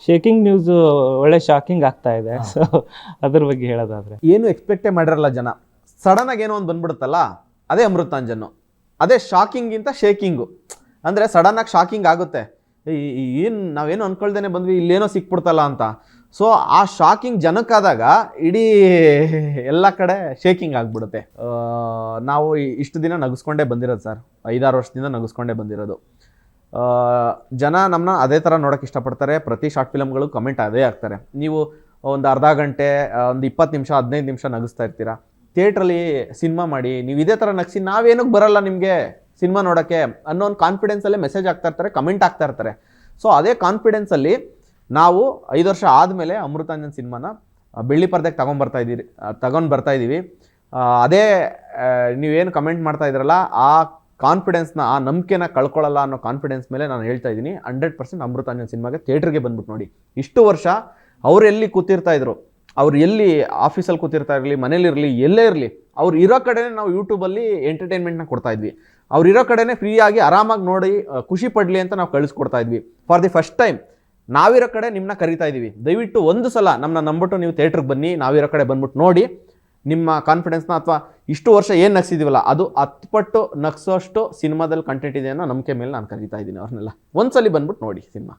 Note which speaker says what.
Speaker 1: Shaking news ಒಳ್ಳೆ shocking ಆಗ್ತಾ ಇದೆ. ಸೊ ಅದ್ರ ಬಗ್ಗೆ ಹೇಳೋದಾದ್ರೆ
Speaker 2: ಏನು ಎಕ್ಸ್ಪೆಕ್ಟೇ ಮಾಡಿರಲ್ಲ ಜನ, ಸಡನ್ ಆಗಿ ಏನೋ ಒಂದು ಬಂದ್ಬಿಡುತ್ತಲ್ಲ, ಅದೇ ಅಮೃತಾಂಜನ್. ಅದೇ ಶಾಕಿಂಗಿಂತ ಶೇಕಿಂಗು. ಅಂದರೆ ಸಡನ್ ಆಗಿ ಶಾಕಿಂಗ್ ಆಗುತ್ತೆ, ಏನು ನಾವೇನು ಅನ್ಕೊಳ್ದೇನೆ ಬಂದ್ವಿ, ಇಲ್ಲೇನೋ ಸಿಕ್ಬಿಡ್ತಲ್ಲ ಅಂತ. ಸೊ ಆ ಶಾಕಿಂಗ್ ಜನಕ್ಕಾದಾಗ ಇಡೀ ಎಲ್ಲ ಕಡೆ ಶೇಕಿಂಗ್ ಆಗಿಬಿಡುತ್ತೆ. ನಾವು ಇಷ್ಟು ದಿನ ನಗಿಸ್ಕೊಂಡೇ ಬಂದಿರೋದು ಸರ್, 5-6 ವರ್ಷದಿಂದ ನಗಿಸ್ಕೊಂಡೇ ಬಂದಿರೋದು. ಜನ ನಮ್ಮನ್ನ ಅದೇ ಥರ ನೋಡೋಕೆ ಇಷ್ಟಪಡ್ತಾರೆ. ಪ್ರತಿ ಶಾರ್ಟ್ ಫಿಲಮ್ಗಳು ಕಮೆಂಟ್ ಅದೇ ಆಗ್ತಾರೆ. ನೀವು ಒಂದು ಅರ್ಧ ಗಂಟೆ, ಒಂದು 20 ನಿಮಿಷ, 15 ನಿಮಿಷ ನಗಿಸ್ತಾ ಇರ್ತೀರಾ. ಥಿಯೇಟ್ರಲ್ಲಿ ಸಿನಿಮಾ ಮಾಡಿ ನೀವು ಇದೇ ಥರ ನಗಿಸಿ ನಾವೇನಕ್ಕೆ ಬರಲ್ಲ ನಿಮಗೆ ಸಿನಿಮಾ ನೋಡೋಕ್ಕೆ ಅನ್ನೋ ಒಂದು ಕಾನ್ಫಿಡೆನ್ಸಲ್ಲೇ ಮೆಸೇಜ್ ಆಗ್ತಾ ಇರ್ತಾರೆ, ಕಮೆಂಟ್ ಆಗ್ತಾ ಇರ್ತಾರೆ. ಸೊ ಅದೇ ಕಾನ್ಫಿಡೆನ್ಸಲ್ಲಿ ನಾವು 5 ವರ್ಷ ಆದಮೇಲೆ ಅಮೃತಾಂಜನ್ ಸಿನಿಮಾನ ಬೆಳ್ಳಿ ಪರ್ದೆಗೆ ತಗೊಂಡು ಬರ್ತಾ ಇದ್ದೀವಿ. ಅದೇ ನೀವೇನು ಕಮೆಂಟ್ ಮಾಡ್ತಾ ಇದ್ದೀರಲ್ಲ, ಆ ಕಾನ್ಫಿಡೆನ್ಸ್ನ, ಆ ನಂಬಿಕೆನ ಕಳ್ಕೊಳ್ಳಲ್ಲ ಅನ್ನೋ ಕಾನ್ಫಿಡೆನ್ಸ್ ಮೇಲೆ ನಾನು ಹೇಳ್ತಾ ಇದ್ದೀನಿ. 100% ಅಮೃತಾಂಜನ್ ಸಿನಿಮಾಗೆ ಥಿಯೇಟ್ರಿಗೆ ಬಂದ್ಬಿಟ್ಟು ನೋಡಿ. ಇಷ್ಟು ವರ್ಷ ಅವ್ರು ಎಲ್ಲಿ ಕೂತಿರ್ತಾ ಇದ್ರು, ಅವ್ರು ಎಲ್ಲಿ ಆಫೀಸಲ್ಲಿ ಕೂತಿರ್ತಾ ಇರಲಿ, ಮನೇಲಿರಲಿ, ಎಲ್ಲೇ ಇರಲಿ, ಅವ್ರು ಇರೋ ಕಡೆನೇ ನಾವು ಯೂಟ್ಯೂಬಲ್ಲಿ ಎಂಟರ್ಟೈನ್ಮೆಂಟ್ನ ಕೊಡ್ತಾ ಇದ್ವಿ. ಅವ್ರು ಇರೋ ಕಡೆನೇ ಫ್ರೀಯಾಗಿ ಆರಾಮಾಗಿ ನೋಡಿ ಖುಷಿ ಪಡಲಿ ಅಂತ ನಾವು ಕಳಿಸ್ಕೊಡ್ತಾ ಇದ್ವಿ. ಫಾರ್ ದಿ ಫಸ್ಟ್ ಟೈಮ್ ನಾವಿರೋ ಕಡೆ ನಿಮ್ಮನ್ನ ಕರಿತಾ ಇದ್ದೀವಿ. ದಯವಿಟ್ಟು ಒಂದು ಸಲ ನಮ್ಮನ್ನ ನಂಬಿಟ್ಟು ನೀವು ಥಿಯೇಟ್ರಿಗೆ ಬನ್ನಿ, ನಾವಿರೋ ಕಡೆ ಬಂದ್ಬಿಟ್ಟು ನೋಡಿ. ನಿಮ್ಮ ಕಾನ್ಫಿಡೆನ್ಸ್ನ ಅಥವಾ ಇಷ್ಟು ವರ್ಷ ಏನು ನಗಿಸಿದ್ದೀವಲ್ಲ ಅದು 10 ಪಟ್ಟು ನಗಿಸೋಷ್ಟು ಸಿನಿಮಾದಲ್ಲಿ ಕಂಟೆಂಟ್ ಇದೆ ಅನ್ನೋ ನಂಬಿಕೆ ಮೇಲೆ ನಾನು ಕರೀತಾ ಇದ್ದೀನಿ ಅವ್ರನ್ನೆಲ್ಲ. ಒಂದ್ಸಲಿ ಬಂದ್ಬಿಟ್ಟು ನೋಡಿ ಸಿನಿಮಾ.